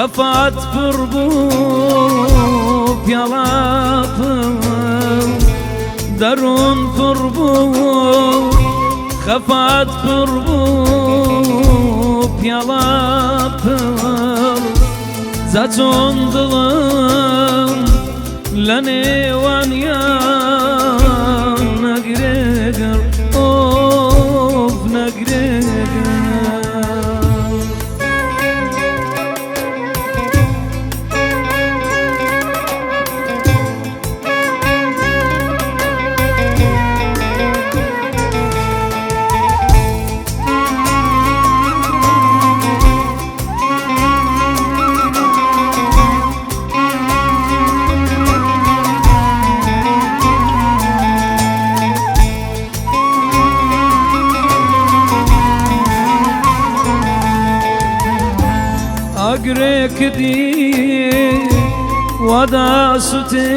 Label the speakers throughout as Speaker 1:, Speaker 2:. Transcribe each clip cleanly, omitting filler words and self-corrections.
Speaker 1: خەفات پڕ بوو پیاڵاتم دەروون پڕ بوو خەفات پڕ بوو پیاڵاتم جا چۆن دڵم لە نێوانیان نەگرێگەر ئۆف نەگرێگەر گرێ کردی وادا سوتێ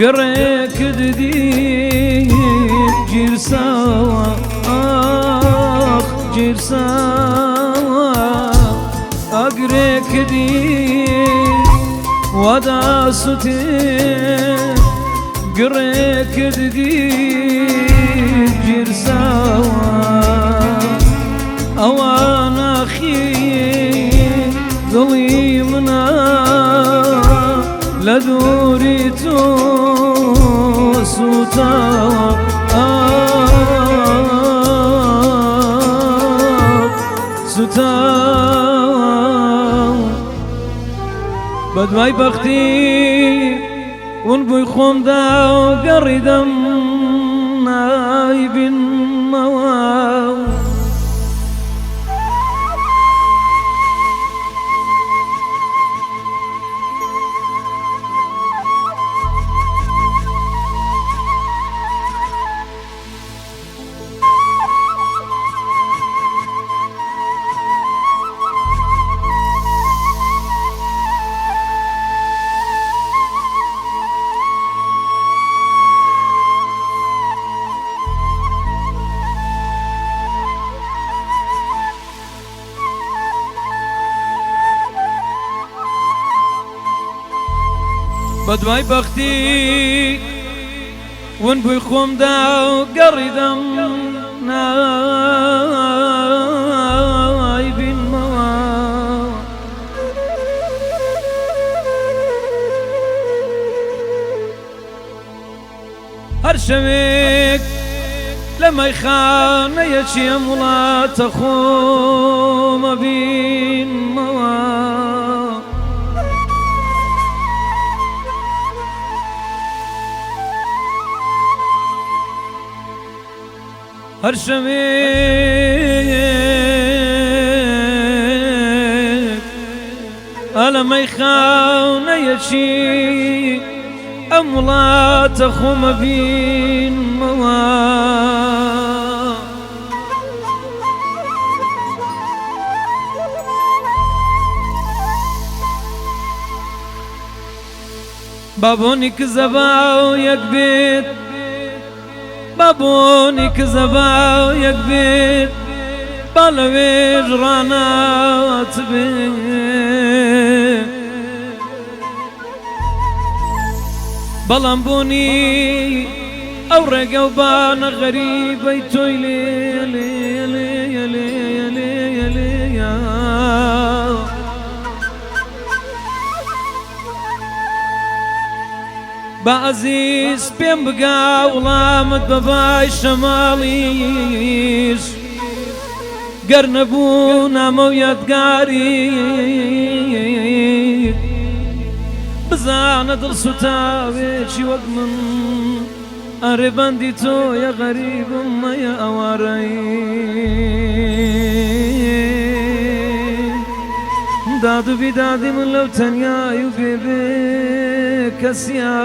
Speaker 1: گڕێ کردی گیرساوە ئاخ گیرساوە ئەگرێ کردی وادا سوتێ گڕێ کردی گیرساوە ئەوان ئاخی دڵی منە لە دووری تۆ سوتاوە سوتاوە بە دوای بەختی ون بووی خۆمدا و گەڕیدەم نایبینمەوە بەدوای بەختی ون بووی خۆمدا و گەڕیدەم نایبینمەوە هەر شەوێک لە مەیخانەیەکی ئەم وڵاتە خۆمە بینمەوە هەر شەوێک ئەلە مەیخانەیەکی ئەم وڵاتە خۆمە بینمەوە بابۆنی کزە باویەک بێت بابۆنی کزە باویەک بێت با لەوێژ ڕانات بێت بەڵام بۆنی ئەو ڕێگە و بانە غەریبەی تۆی لێ با عەزیز پێم بگا وڵامت بە بای شەماڵیش گەر نەبوو نامە و یادگاری بزانە دڵسوتاوێکی وەک من ئەرێ بەندی تۆیە غەریبم مەیە ئەوارەی داد و بیدادی من لەو تەنیای و بێبێ کەسیە